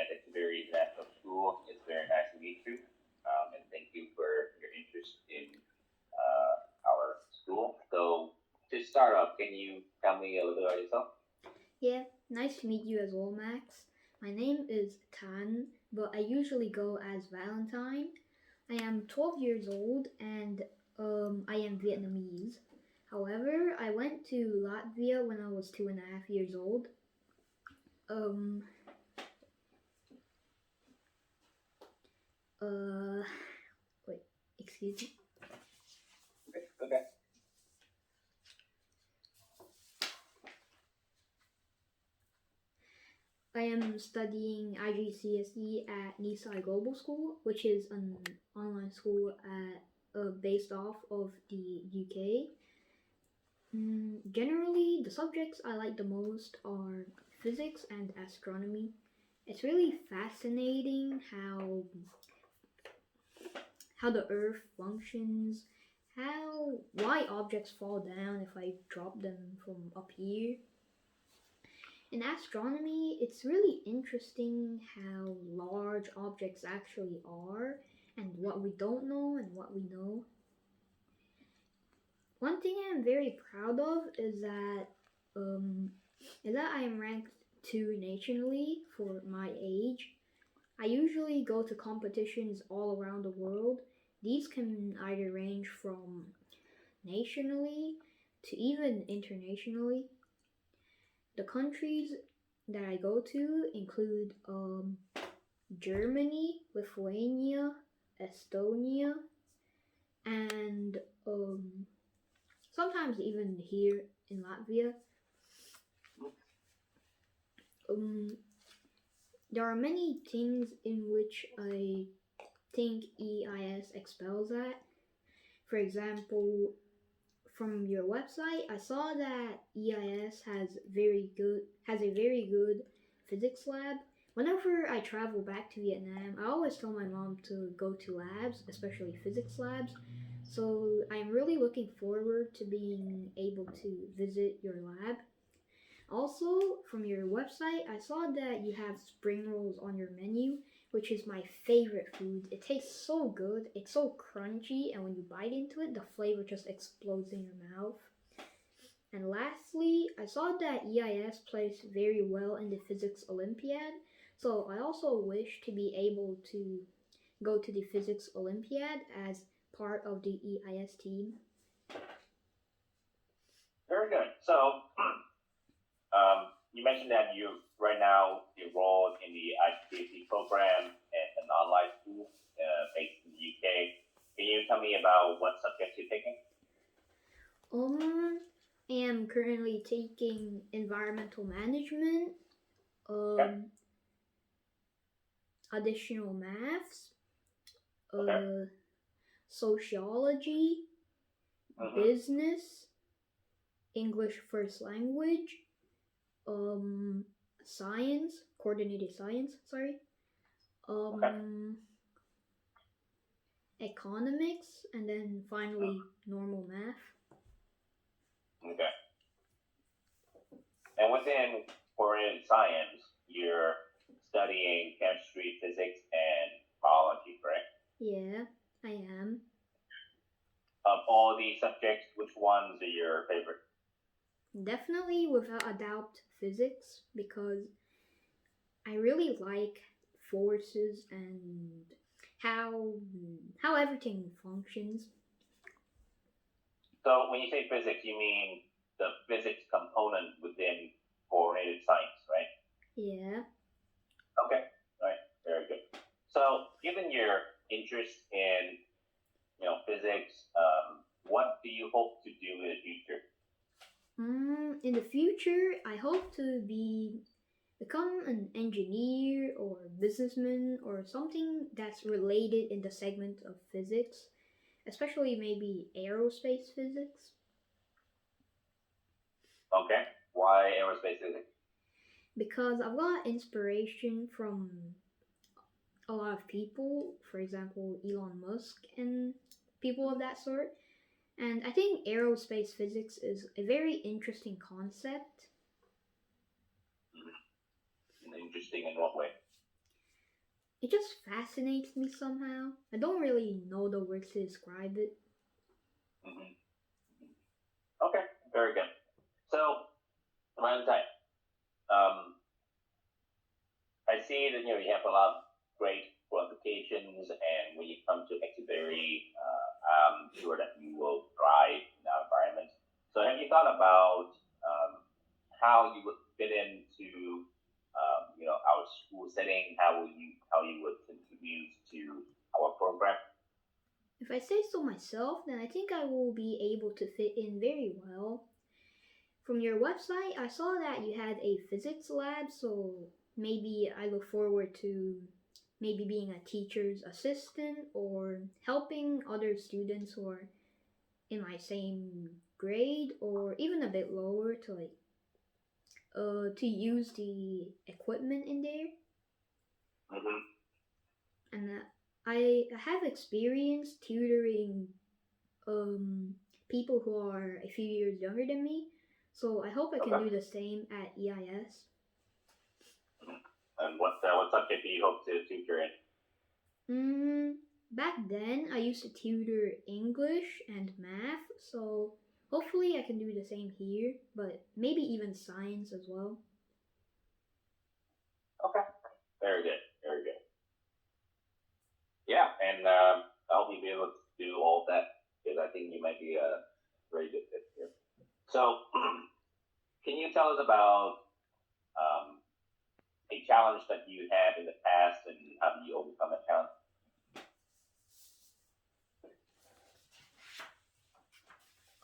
at Exupery International School. It's very nice to meet you, and thank you for your interest in our school. So, to start off, can you tell me a little bit about yourself? Yeah, nice to meet you as well, Max. My name is Tan, but I usually go as Valentine. I am 12 years old and I am Vietnamese. However, I went to Latvia when I was 2.5 years old. Um, uh, wait, excuse me. Okay. I am studying IGCSE at Nisai Global School, which is an online school based off of the UK. Generally, the subjects I like the most are physics and astronomy. It's really fascinating how the Earth functions, how why objects fall down if I drop them from up here. In astronomy, it's really interesting how large objects actually are and what we don't know and what we know. One thing I'm very proud of um, is that I am ranked two nationally for my age. I usually go to competitions all around the world. These can either range from nationally to even internationally. The countries that I go to include Germany, Lithuania, Estonia, and sometimes even here in Latvia. Um, there are many things in which I think EIS expels at. For example, from your website, I saw that EIS has a very good physics lab. Whenever I travel back to Vietnam, I always tell my mom to go to labs, especially physics labs. So I'm really looking forward to being able to visit your lab. Also, from your website, I saw that you have spring rolls on your menu, which is my favorite food. It tastes so good, it's so crunchy, and when you bite into it, the flavor just explodes in your mouth. And lastly, I saw that EIS plays very well in the Physics Olympiad, so I also wish to be able to go to the Physics Olympiad as part of the EIS team. Very good. So, you mentioned that you right now enrolled in the IGCSE program at an online school based in the UK. Can you tell me about what subjects you're taking? I am currently taking environmental management, Okay. um, additional maths, Okay. sociology, Mm-hmm. business, English first language, um, science, coordinated science, sorry, Okay. um, economics, and then finally normal math. Okay. And within coordinated science, you're studying chemistry, physics, and biology, correct? Yeah, I am. Of all these subjects, which ones are your favorite? Definitely without a doubt physics because I really like forces and how how everything functions. So when you say physics, you mean the physics component within coordinated science, right? Yeah. Okay. All right. Very good. So given your interest in physics, what do you hope to do in the future? In the future, I hope to become an engineer or businessman or something that's related in the segment of physics, especially maybe aerospace physics. Okay. Why aerospace physics? Because I've got inspiration from a lot of people, for example, Elon Musk and people of that sort. And I think aerospace physics is a very interesting concept. Mhm. Interesting in what way? it just fascinates me somehow. I don't really know the words to describe it. Hmm. Okay, very good. So, Valentine, um, I see that you have a lot of great qualifications, and when you come to Exupery, I'm sure that you will thrive in our environment. So, have you thought about how you would fit into our school setting? How you would contribute to our program? If I say so myself, then I think I will be able to fit in very well. From your website, I saw that you had a physics lab, so maybe I look forward to maybe being a teacher's assistant or helping other students who are in my same grade or even a bit lower to use the equipment in there. Hmm. And I have experience tutoring people who are a few years younger than me, so I hope I can Okay. do the same at EIS. Mhm. And what subject do you hope to tutor in? Mm, back then, I used to tutor English and math, so hopefully I can do the same here, but maybe even science as well. Okay, very good, very good. Yeah, and I hope you'll be able to do all of that because I think you might be a very good fit here. So, can you tell us about um, a challenge that you had in the past and how do you overcome that challenge?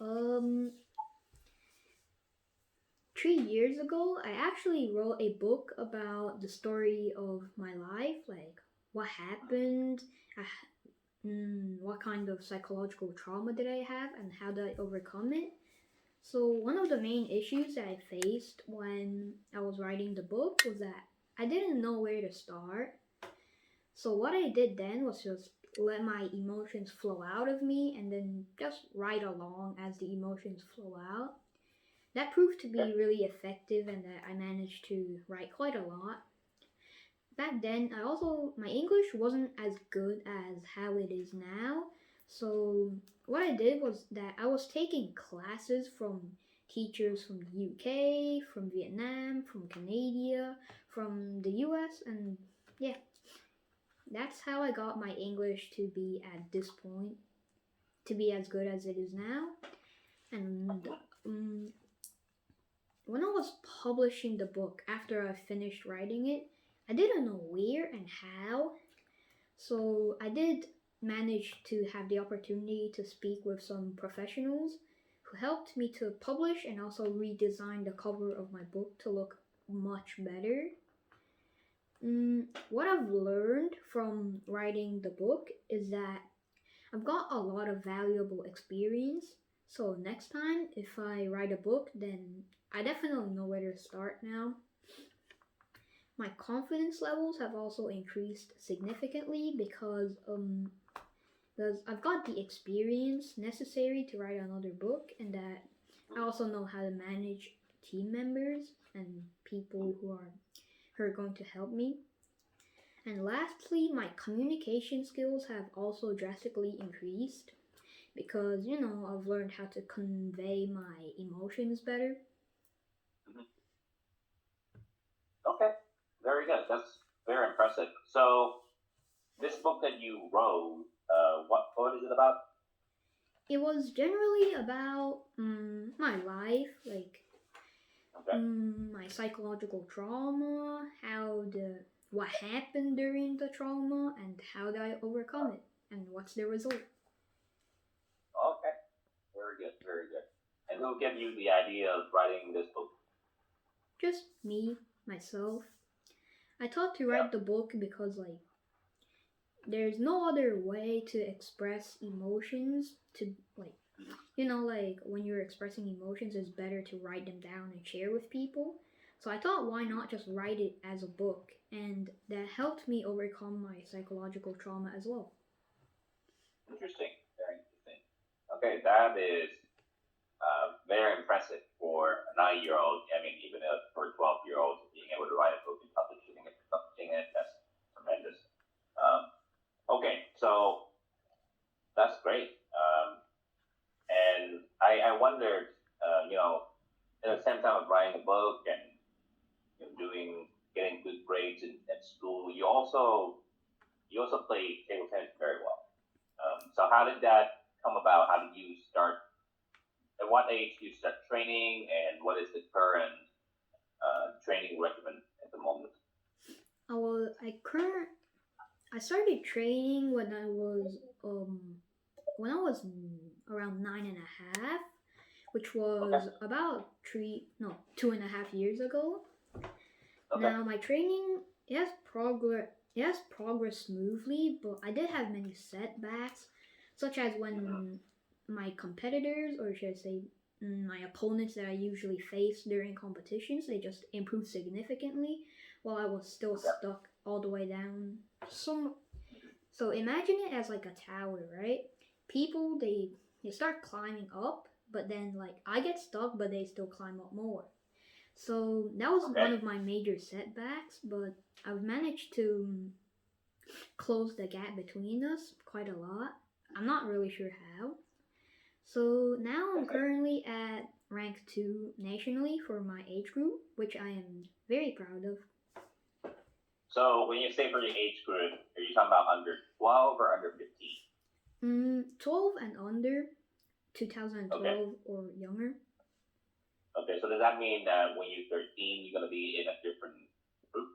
Um, 3 years ago, I actually wrote a book about the story of my life, like what happened, what kind of psychological trauma did I have, and how did I overcome it. So, one of the main issues that I faced when I was writing the book was that I didn't know where to start. So, what I did then was just let my emotions flow out of me and then just write along as the emotions flow out. That proved to Okay. be really effective and that I managed to write quite a lot. Back then, my English wasn't as good as how it is now. So what I did was that I was taking classes from teachers from the UK, from Vietnam, from Canada, from the US, and yeah, that's how I got my English to be at this point, to be as good as it is now. And um, when I was publishing the book after I finished writing it, I didn't know where and how. So I did manage to have the opportunity to speak with some professionals who helped me to publish and also redesign the cover of my book to look much better. What I've learned from writing the book is that I've got a lot of valuable experience. So next time, if I write a book, then I definitely know where to start now. My confidence levels have also increased significantly because I've got the experience necessary to write another book, and that I also know how to manage team members and people who are going to help me. And lastly, my communication skills have also drastically increased because I've learned how to convey my emotions better. Mhm. Okay, very good. That's very impressive. So, this book that you wrote, what is it about? It was generally about my life, like Okay. my psychological trauma, what happened during the trauma, and how did I overcome it, and what's the result. Okay. Very good. Very good. And who gave you the idea of writing this book? Just me, myself. I thought to Yeah. write the book because there's no other way to express emotions to Mhm. like when you're expressing emotions, it's better to write them down and share with people. So I thought, why not just write it as a book? And that helped me overcome my psychological trauma as well. Interesting. Very interesting. Okay, that is very impressive for a 9-year-old. I mean, even for a 12-year-old, being able to write a book and publishing it, that's tremendous. you also play table tennis very well. So how did that come about? How did you start? At what age do you start training, and what is the current training regimen at the moment? I was I current I started training when I was around 9.5, which Okay. was about 2.5 years ago. Okay. Now my training it has progressed smoothly, but I did have many setbacks, such as Mm-hmm. when my competitors, or should I say, my opponents that I usually face during competitions, they just improved significantly, while I was still Okay. stuck all the way down. So imagine it as like a tower, right? People they start climbing up, but then like I get stuck, but they still climb up more. So that was Okay. one of my major setbacks, but I've managed to close the gap between us quite a lot. I'm not really sure how. So now I'm Okay. currently at rank 2 nationally for my age group, which I am very proud of. So when you say for your age group, are you talking about under 12 or under 15? 12 and under, Okay. 2012 or younger. Okay. So does that mean that when you're 13, you're gonna be in a different group?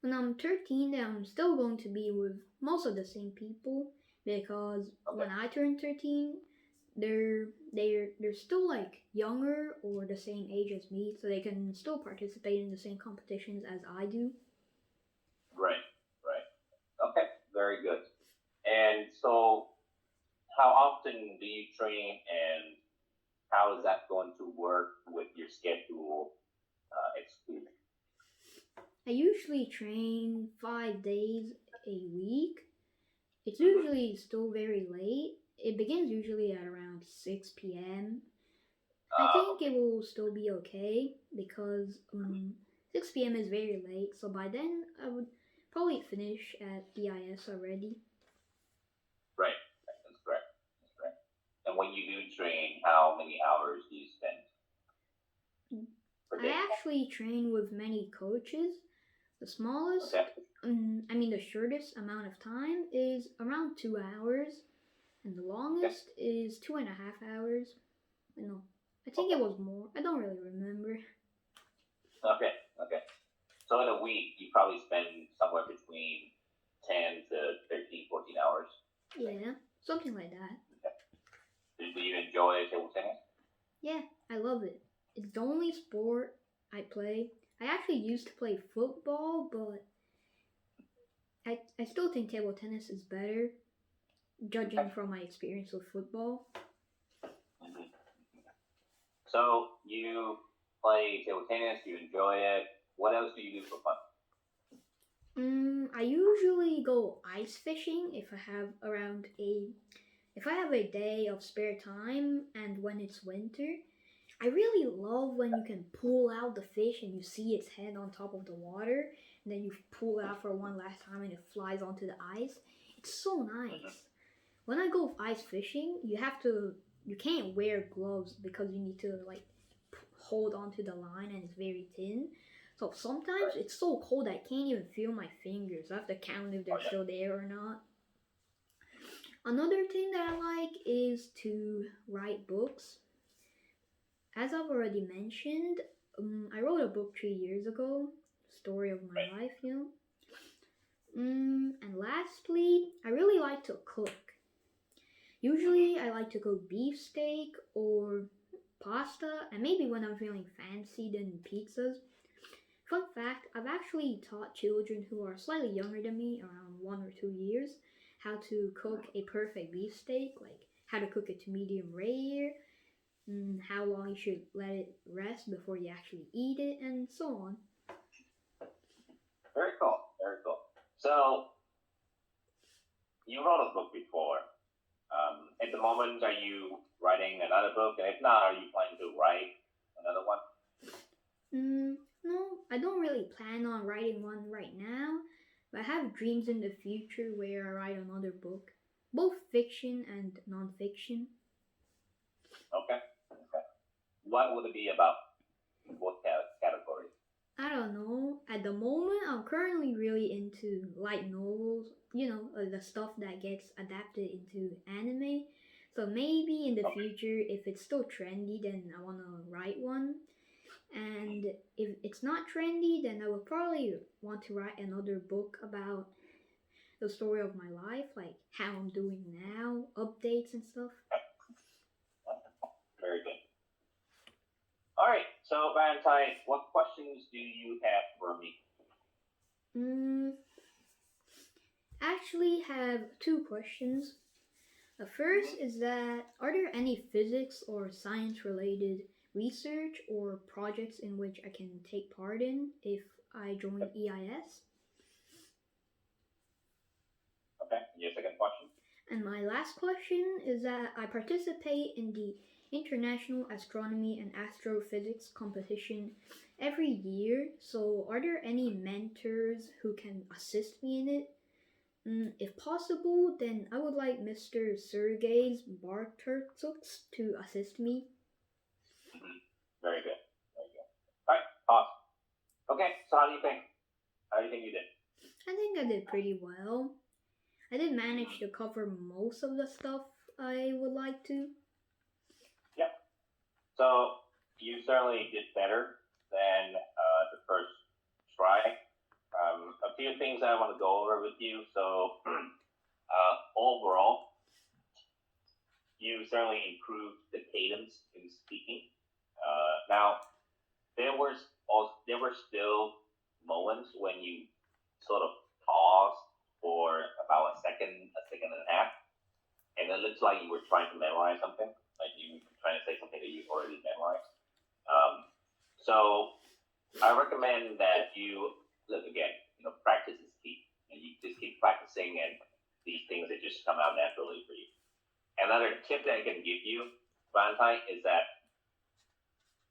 When I'm 13, then I'm still going to be with most of the same people because Okay. when I turn 13, they're still like younger or the same age as me, so they can still participate in the same competitions as I do. Right. Right. Okay. Very good. And so, how often do you train, and how is that going to work with your schedule at school? I usually train 5 days a week. It's Mm-hmm. usually still very late. It begins usually at around 6 p.m. I think Okay. it will still be okay because 6 p.m. is very late, so by then I would probably finish at EIS already. Right. That's correct. That's correct. And when you do train, how many hours do you spend per day? I actually train with many coaches. The smallest, Okay. the shortest amount of time is around 2 hours, and the Okay. longest is 2.5 hours. No, I think it Okay. was more. I don't really remember. Okay. Okay. So in a week, you probably spend somewhere between 10 to 13, 14 hours, I think. Yeah, something like that. Okay. Do you enjoy table tennis? Yeah, I love it. It's the only sport I play. I actually used to play football, but I still think table tennis is better, Okay. judging from my experience with football. Hmm. So you play table tennis, you enjoy it. What else do you do for fun? I usually go ice fishing if I have a day of spare time and when it's winter. I really love when you can pull out the fish and you see its head on top of the water, and then you pull it out for one last time and it flies onto the ice. It's so Hmm. nice. When I go ice fishing, you can't wear gloves because you need to like hold onto the line and it's very thin. So sometimes Right. it's so cold I can't even feel my fingers. I have to count if Oh they're yeah. still there or not. Another thing that I like is to write books. As I've already mentioned, I wrote a book 3 years ago, story of my Right. life, you know. And lastly, I really like to cook. Hmm. Usually, I like to cook beefsteak or pasta, and maybe when I'm feeling fancy, then pizzas. Fun fact, I've actually taught children who are slightly younger than me, around 1 or 2 years, how to cook a perfect beefsteak, like how to cook it to medium rare, how long you should let it rest before you actually eat it, and so on. Very cool. Very cool. So you wrote a book before. At the moment, are you writing another book? And if not, are you planning to write another one? No, I don't really plan on writing one right now, but I have dreams in the future where I write another book, both fiction and non-fiction. Okay. Okay. What would it be about? What category? I don't know. At the moment, I'm currently really into light novels, the stuff that gets adapted into anime. So maybe in the Okay. future, if it's still trendy, then I want to write one. And if it's not trendy, then I would probably want to write another book about the story of my life, like how I'm doing now, updates and stuff. Very good. All right. So, Valentine, what questions do you have for me? Mm, actually, have two questions. The first Mm-hmm. is that are there any physics or science related research or projects in which I can take part in if I join EIS? Okay. Your second question. And my last question is that I participate in the International Astronomy and Astrophysics competition every year. So, are there any mentors who can assist me in it? If possible, then I would like Mr. Sergei Barturtsuks to assist me. Mm-hmm. Very good. Very good. All right. Awesome. Okay. So, how do you think? How do you think you did? I think I did pretty well. I did manage Mm-hmm. to cover most of the stuff I would like to. Yep. So, you certainly did better than the first try. A few things I want to go over with you. So, overall, you certainly improved the cadence in speaking. Now, there were still moments when you sort of paused for about a second and a half, and it looks like you were trying to memorize something, like you were trying to say something that you already memorized. So I recommend that you look again. Practice is key, and you just keep practicing, and these things that just come out naturally for you. Another tip that I can give you, Valentine, is that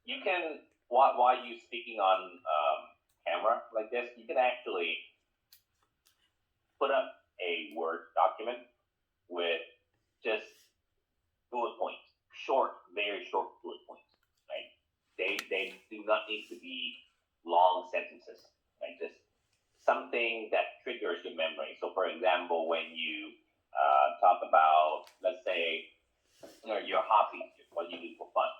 you can while you speaking on camera like this, you can actually put up a Word document with just bullet points, short, very short bullet points. Right? They do not need to be long sentences. Right? Just something that triggers your memory. So, for example, when you talk about, let's say, your hobby, what you do for fun,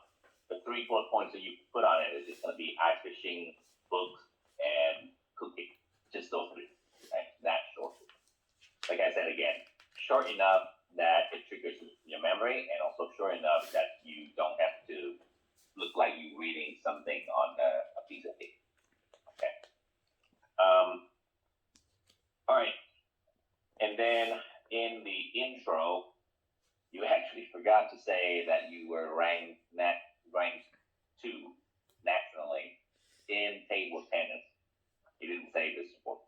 the three bullet points that you put on it is just going to be ice fishing, books, and cooking. Just those three. Right? That short. Like I said again, short enough that it triggers your memory, and also short enough that you don't have to look like you're reading something on a piece of paper. Okay. All right. And then in the intro, you actually forgot to say that you were ranked two nationally in table tennis. You didn't say this before.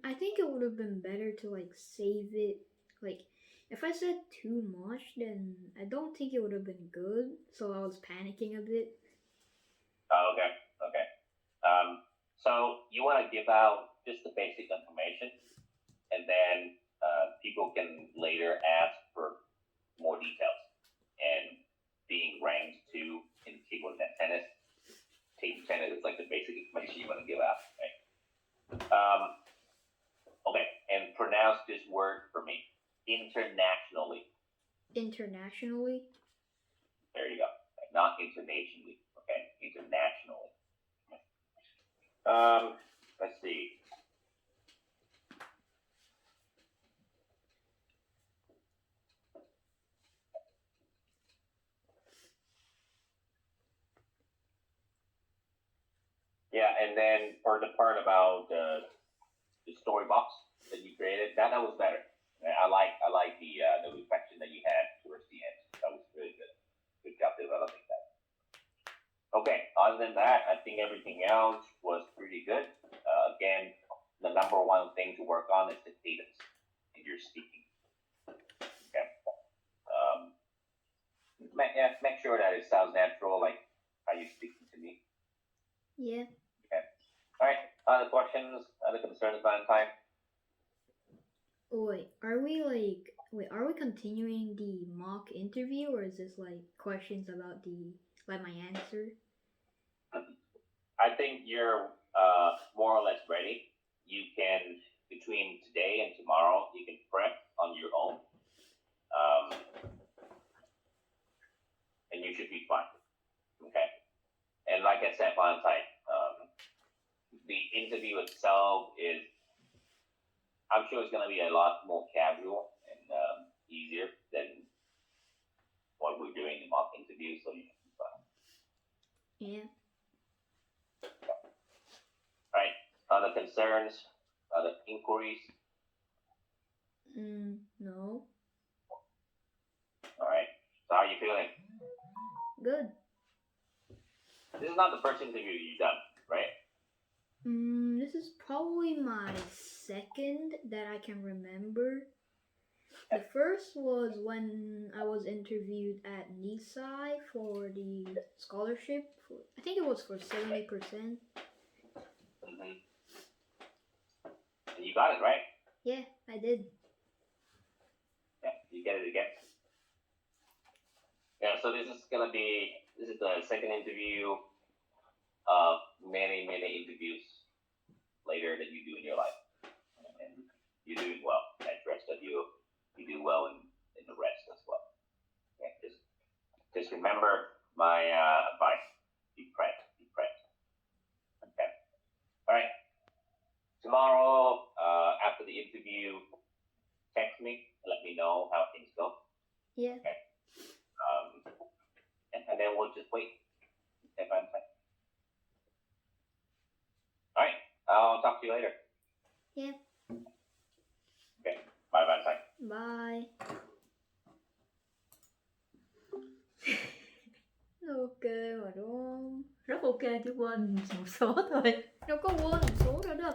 I think it would have been better to like save it. Like, if I said too much, then I don't think it would have been good. So I was panicking a bit. Oh, okay. Okay. So you want to give out just the basic information, and then people can later ask for more details. And being ranked two in tennis, table tennis is like the basic information you want to give out, right? Okay, and pronounce this word for me. Internationally. Internationally? There you go. Not internationally. Okay, internationally. Let's see. Yeah, and then for the part about the story box that you created, that was better. I like the reflection that you had towards the end. That was really good. Good job developing that. Okay, other than that, I think everything else was pretty good. Again, the number one thing to work on is the cadence in your speaking. Okay. Make sure that it sounds natural, like how you're speaking to me. Yeah. Okay. All right. Other questions? Other concerns, Valentine? Are we continuing the mock interview or is this like questions about the like my answer? I think you're more or less ready. You can, between today and tomorrow, you can prep on your own. And you should be fine. Okay. And like I said last time, the interview itself is, I'm sure it's going to be a lot more casual and easier than what we're doing in mock interviews. So you should be fine. Yeah. All right. Other concerns? Other inquiries? No. All right. So how are you feeling? Good. This is not the first interview you've done, right? This is probably my second that I can remember. The first was when I was interviewed at Nisai for the scholarship. I think it was for 70%. Mm-hmm. And you got it, right? Yeah, I did. Yeah, you get it again. Yeah, so this is the second interview of many interviews later that you do in your life. And you're doing well. I trust that you do well in the rest as well. Yeah, just remember my advice. Be prepped. Okay. All right. Tomorrow, after the interview, text me. Let me know how things go. Yeah. Okay. And then we'll just wait. Okay, fine. All right. I'll talk to you later. Yeah. Okay. Bye. Bye. Ok mà đúng không? Rất ok, chỉ quên một số thôi. Đâu có quên một số đâu đó.